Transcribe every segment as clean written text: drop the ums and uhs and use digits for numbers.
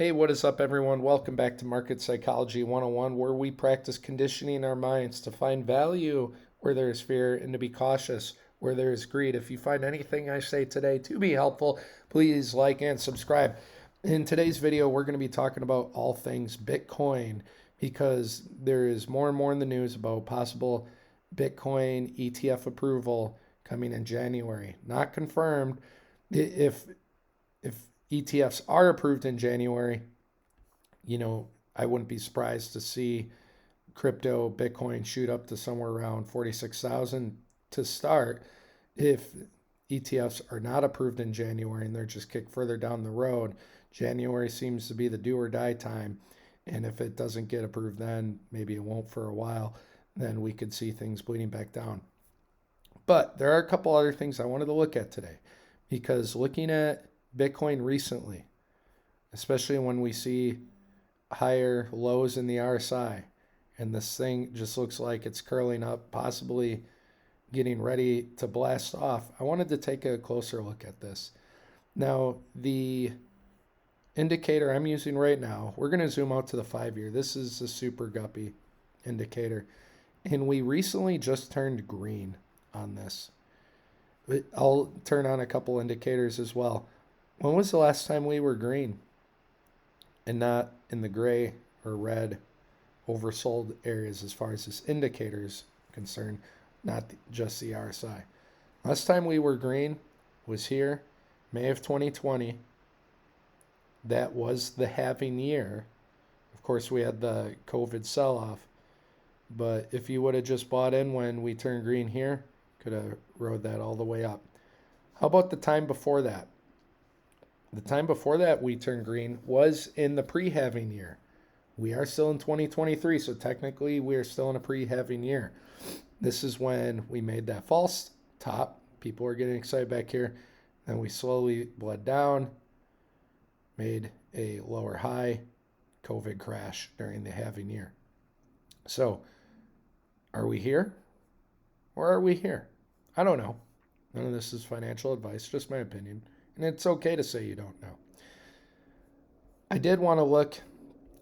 Hey, what is up, everyone? Welcome back to Market Psychology 101, where we practice conditioning our minds to find value where there is fear and to be cautious where there is greed. If you find anything I say today to be helpful, please like and subscribe. In today's video, we're going to be talking about all things Bitcoin because there is more and more in the news about possible Bitcoin ETF approval coming in January. Not confirmed. If ETFs are approved in January, I wouldn't be surprised to see crypto Bitcoin shoot up to somewhere around 46,000 to start. If ETFs are not approved in January and they're just kicked further down the road, January seems to be the do or die time. And if it doesn't get approved then, maybe it won't for a while, then we could see things bleeding back down. But there are a couple other things I wanted to look at today, because looking at Bitcoin recently, especially when we see higher lows in the RSI, and this thing just looks like it's curling up, possibly getting ready to blast off, I wanted to take a closer look at this. Now, the indicator I'm using right now, we're going to zoom out to the 5-year. This is the super guppy indicator, and we recently just turned green on this. I'll turn on a couple indicators as well. When was the last time we were green and not in the gray or red oversold areas as far as this indicator is concerned, not just the RSI? Last time we were green was here, May of 2020. That was the halving year. Of course, we had the COVID sell-off. But if you would have just bought in when we turned green here, could have rode that all the way up. How about the time before that? The time before that we turned green was in the pre-halving year. We are still in 2023, so technically we are still in a pre-halving year. This is when we made that false top. People are getting excited back here. Then we slowly bled down, made a lower high, COVID crash during the halving year. So, are we here? Or are we here? I don't know. None of this is financial advice, just my opinion. And it's okay to say you don't know. I did want to look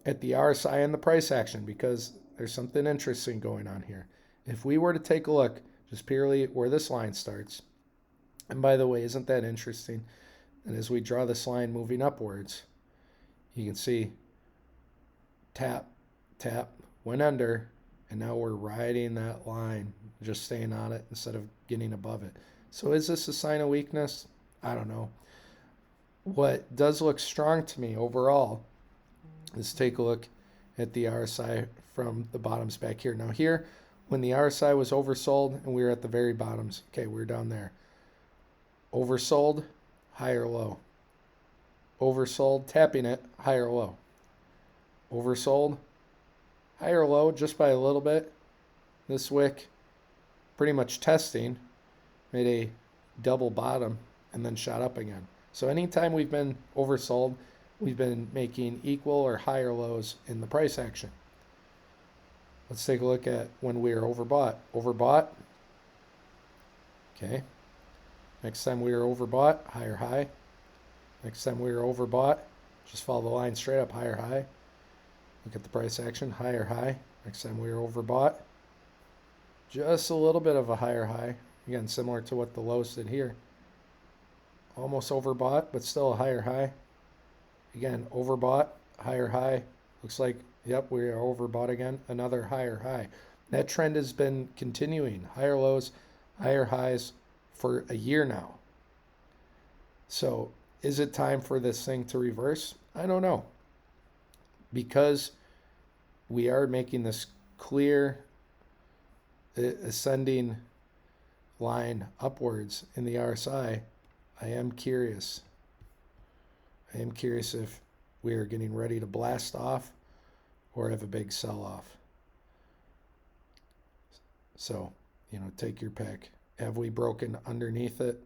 at the RSI and the price action because there's something interesting going on here. If we were to take a look just purely where this line starts, and by the way, isn't that interesting? And as we draw this line moving upwards, you can see tap, tap, went under, and now we're riding that line, just staying on it instead of getting above it. So is this a sign of weakness? I don't know. What does look strong to me overall is take a look at the RSI from the bottoms back here. Now here, when the RSI was oversold and we were at the very bottoms, okay, we're down there. Oversold, higher low. Oversold, tapping it, higher low. Oversold, higher low just by a little bit. This wick pretty much testing, made a double bottom and then shot up again. So anytime we've been oversold, we've been making equal or higher lows in the price action. Let's take a look at when we are overbought. Overbought. Okay. Next time we were overbought, higher high. Next time we were overbought, just follow the line straight up, higher high. Look at the price action, higher high. Next time we were overbought, just a little bit of a higher high. Again, similar to what the lows did here. Almost overbought, but still a higher high. Again, overbought, higher high. Looks like, yep, we are overbought again. Another higher high. That trend has been continuing. Higher lows, higher highs for a year now. So is it time for this thing to reverse? I don't know. Because we are making this clear ascending line upwards in the RSI, I am curious. I am curious if we are getting ready to blast off or have a big sell-off. So, take your pick. Have we broken underneath it?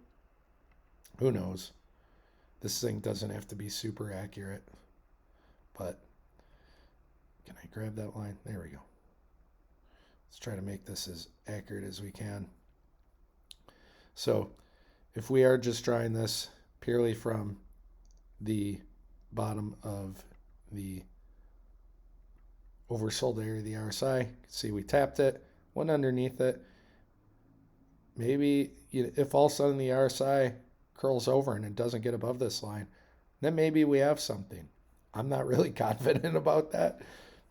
Who knows? This thing doesn't have to be super accurate. But can I grab that line? There we go. Let's try to make this as accurate as we can. So if we are just drawing this purely from the bottom of the oversold area of the RSI. You can see we tapped it, went underneath it. Maybe if all of a sudden the RSI curls over and it doesn't get above this line, then maybe we have something. I'm not really confident about that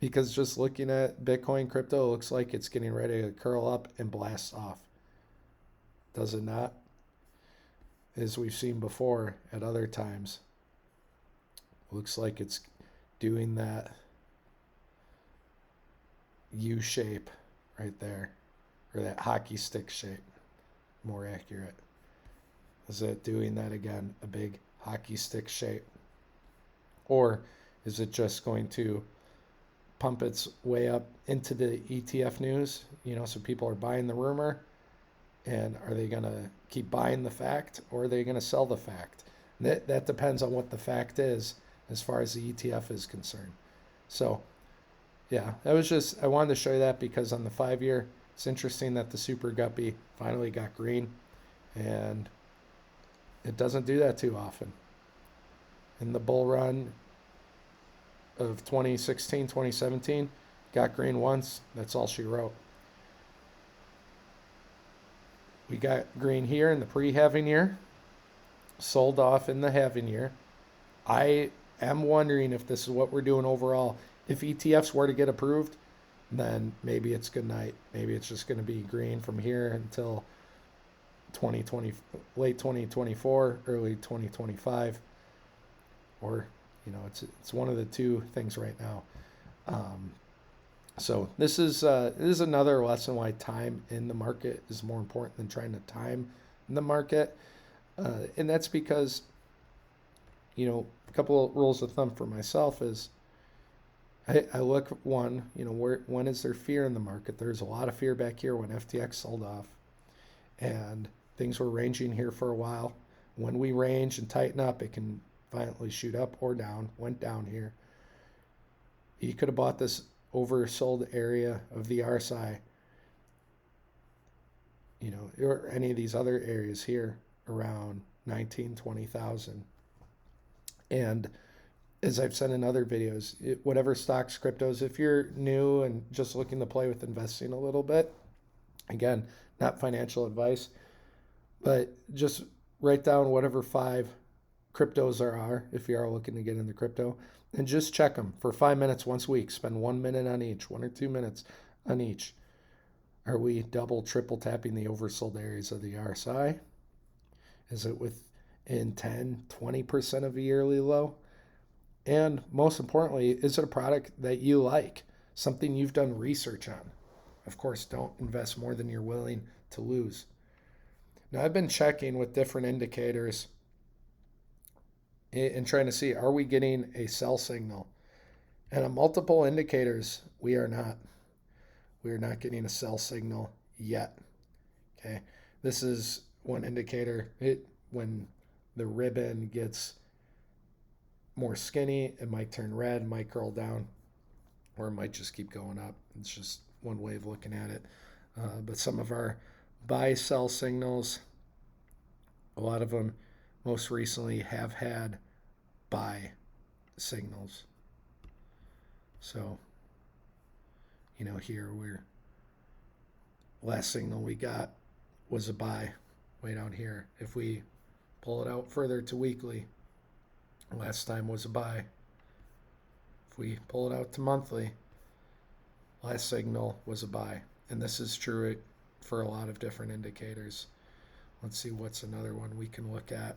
because just looking at Bitcoin crypto, it looks like it's getting ready to curl up and blast off. Does it not? As we've seen before at other times, looks like it's doing that U shape right there, or that hockey stick shape, more accurate. Is it doing that again, a big hockey stick shape? Or is it just going to pump its way up into the ETF news, so people are buying the rumor, and are they going to keep buying the fact, or are they going to sell the fact? That depends on what the fact is as far as the ETF is concerned. So yeah, I wanted to show you that because on the 5-year, it's interesting that the super guppy finally got green, and it doesn't do that too often. In the bull run of 2016, 2017, got green once. That's all she wrote. We got green here in the pre-halving year, sold off in the halving year. I am wondering if this is what we're doing overall. If ETFs were to get approved, then maybe it's good night. Maybe it's just going to be green from here until 2020, late 2024, early 2025, or it's one of the two things right now. So this is another lesson why time in the market is more important than trying to time the market, and that's because a couple of rules of thumb for myself is I look one, when is there fear in the market? There's a lot of fear back here when FTX sold off, and things were ranging here for a while. When we range and tighten up, it can violently shoot up or down. Went down here. You could have bought this oversold area of the RSI, or any of these other areas here around 19, 20,000. And as I've said in other videos, whatever stocks, cryptos, if you're new and just looking to play with investing a little bit, again, not financial advice, but just write down whatever 5 cryptos there are if you are looking to get into crypto, and just check them for 5 minutes once a week. Spend 1 minute on each, 1 or 2 minutes on each. Are we double, triple tapping the oversold areas of the RSI? Is it within 10, 20% of a yearly low? And most importantly, is it a product that you like? Something you've done research on? Of course, don't invest more than you're willing to lose. Now, I've been checking with different indicators and trying to see, are we getting a sell signal? And on multiple indicators, we are not. We are not getting a sell signal yet. Okay, this is one indicator. When the ribbon gets more skinny, it might turn red, might curl down, or it might just keep going up. It's just one way of looking at it. But some of our buy sell signals, a lot of them most recently have had buy signals. So here last signal we got was a buy way down here. If we pull it out further to weekly, last time was a buy. If we pull it out to monthly, last signal was a buy. And this is true for a lot of different indicators. Let's see what's another one we can look at.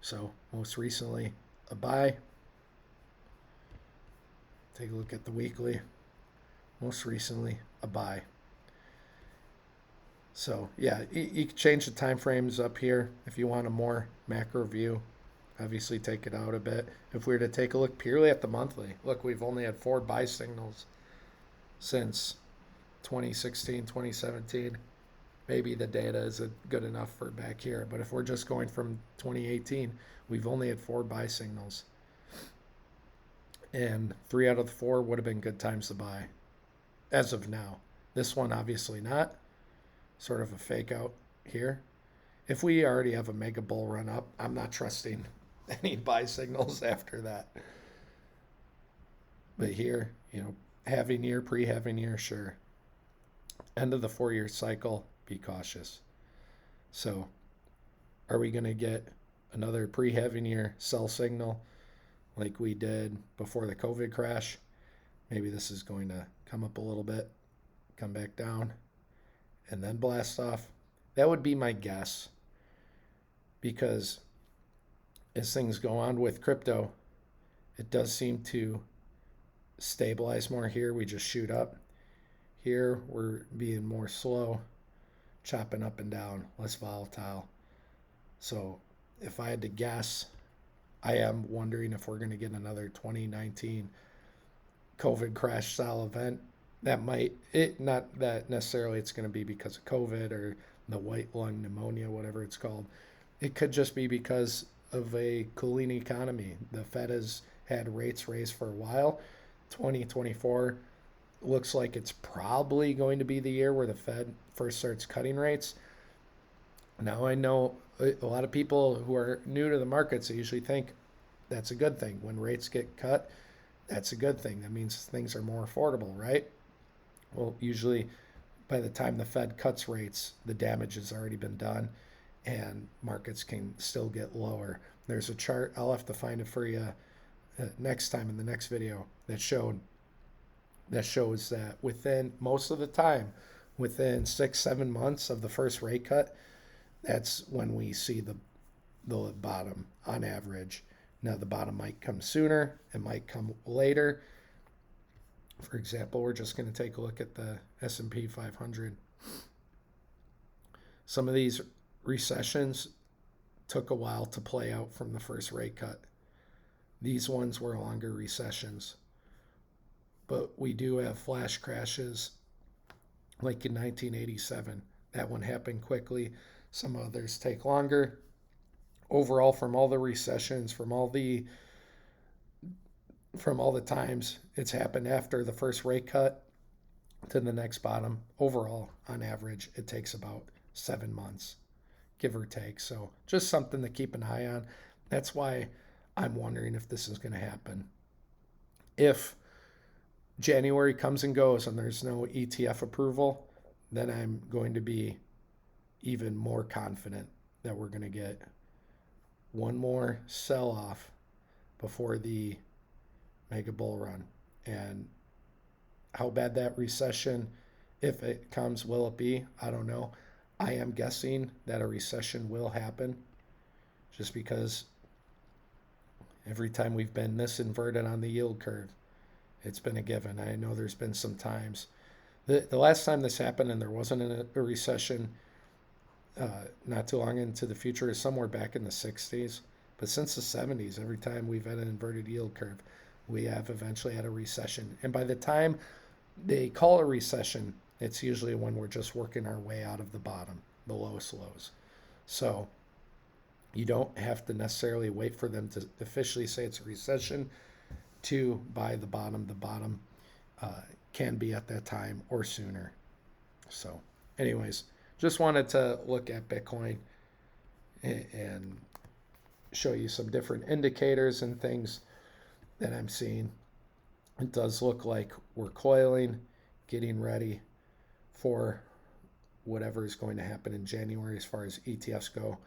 So most recently a buy. Take a look at the weekly. Most recently a buy. So yeah, you can change the time frames up here if you want a more macro view. Obviously take it out a bit. If we were to take a look purely at the monthly, look, we've only had 4 buy signals since 2016, 2017. Maybe the data isn't good enough for back here, but if we're just going from 2018, we've only had 4 buy signals. And 3 out of the 4 would have been good times to buy as of now. This one obviously not. Sort of a fake out here. If we already have a mega bull run up, I'm not trusting any buy signals after that. But here, halving year, pre-halving year, sure. End of the 4-year cycle, be cautious. So, are we going to get another pre-halving year sell signal like we did before the COVID crash? Maybe this is going to come up a little bit, come back down, and then blast off. That would be my guess, because as things go on with crypto, it does seem to stabilize more. Here we just shoot up. Here we're being more slow, chopping up and down, less volatile. So if I had to guess, I am wondering if we're going to get another 2019 COVID crash style event. That might, it not that necessarily it's going to be because of COVID or the white lung pneumonia, whatever it's called. It could just be because of a cooling economy. The Fed has had rates raised for a while. 2024 looks like it's probably going to be the year where the Fed first starts cutting rates. Now, I know a lot of people who are new to the markets, they usually think that's a good thing. When rates get cut, that's a good thing. That means things are more affordable, right? Well, usually by the time the Fed cuts rates, the damage has already been done and markets can still get lower. There's a chart, I'll have to find it for you next time in the next video, that shows that within most of the time, within 6-7 months of the first rate cut, that's when we see the bottom on average. Now the bottom might come sooner, it might come later. For example, we're just going to take a look at the S&P 500. Some of these recessions took a while to play out from the first rate cut. These ones were longer recessions. But we do have flash crashes like in 1987. That one happened quickly. Some others take longer. Overall, from all the recessions, from all the times it's happened after the first rate cut to the next bottom, overall, on average, it takes about 7 months, give or take. So just something to keep an eye on. That's why I'm wondering if this is going to happen. If January comes and goes and there's no ETF approval, then I'm going to be even more confident that we're going to get one more sell-off before the mega bull run. And how bad that recession, if it comes, will it be? I don't know. I am guessing that a recession will happen, just because every time we've been this inverted on the yield curve, it's been a given. I know there's been some times. The last time this happened and there wasn't a recession not too long into the future is somewhere back in the 60s. But since the 70s, every time we've had an inverted yield curve, we have eventually had a recession. And by the time they call a recession, it's usually when we're just working our way out of the bottom, the lowest lows. So you don't have to necessarily wait for them to officially say it's a recession to buy the bottom. The bottom can be at that time or sooner. So anyways, just wanted to look at Bitcoin and show you some different indicators and things that I'm seeing. It does look like we're coiling, getting ready for whatever is going to happen in January as far as ETFs go.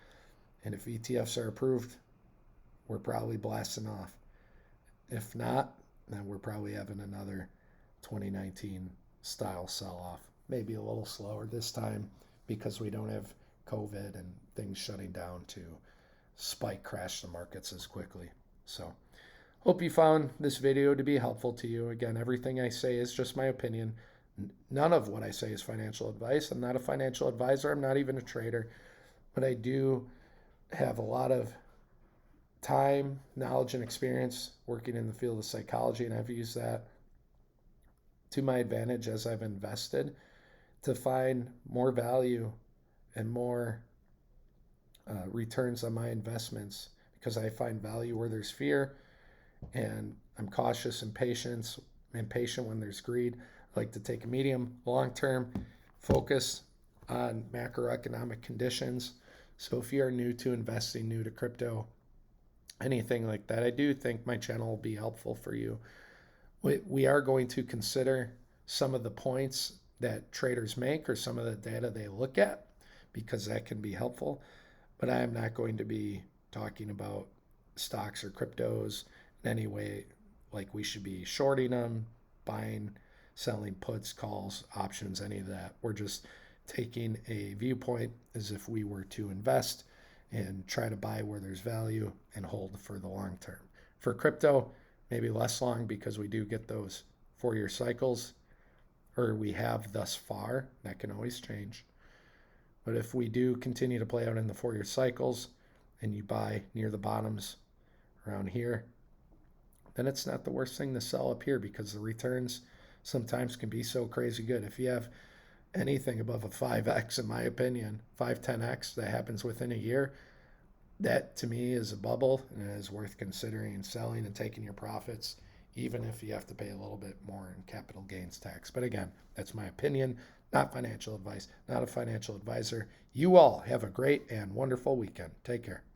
And if ETFs are approved, we're probably blasting off. If not, then we're probably having another 2019 style sell-off. Maybe a little slower this time because we don't have COVID and things shutting down to spike crash the markets as quickly. So hope you found this video to be helpful to you. Again, everything I say is just my opinion. None of what I say is financial advice. I'm not a financial advisor. I'm not even a trader. But I do have a lot of time, knowledge, and experience working in the field of psychology, and I've used that to my advantage as I've invested to find more value and more returns on my investments, because I find value where there's fear, and I'm cautious and patient when there's greed. I like to take a medium, long-term focus on macroeconomic conditions, So if you're new to investing, new to crypto, anything like that, I do think my channel will be helpful for you. We are going to consider some of the points that traders make or some of the data they look at because that can be helpful. But I am not going to be talking about stocks or cryptos in any way like we should be shorting them, buying, selling puts, calls, options, any of that. We're just taking a viewpoint as if we were to invest and try to buy where there's value and hold for the long term. For crypto, maybe less long because we do get those 4 year cycles, or we have thus far. That can always change. But if we do continue to play out in the 4 year cycles and you buy near the bottoms around here, then it's not the worst thing to sell up here because the returns sometimes can be so crazy good. If you have anything above a 5x, in my opinion, 5, 10x that happens within a year, that to me is a bubble and it is worth considering selling and taking your profits, even if you have to pay a little bit more in capital gains tax. But again, that's my opinion, not financial advice, not a financial advisor. You all have a great and wonderful weekend. Take care.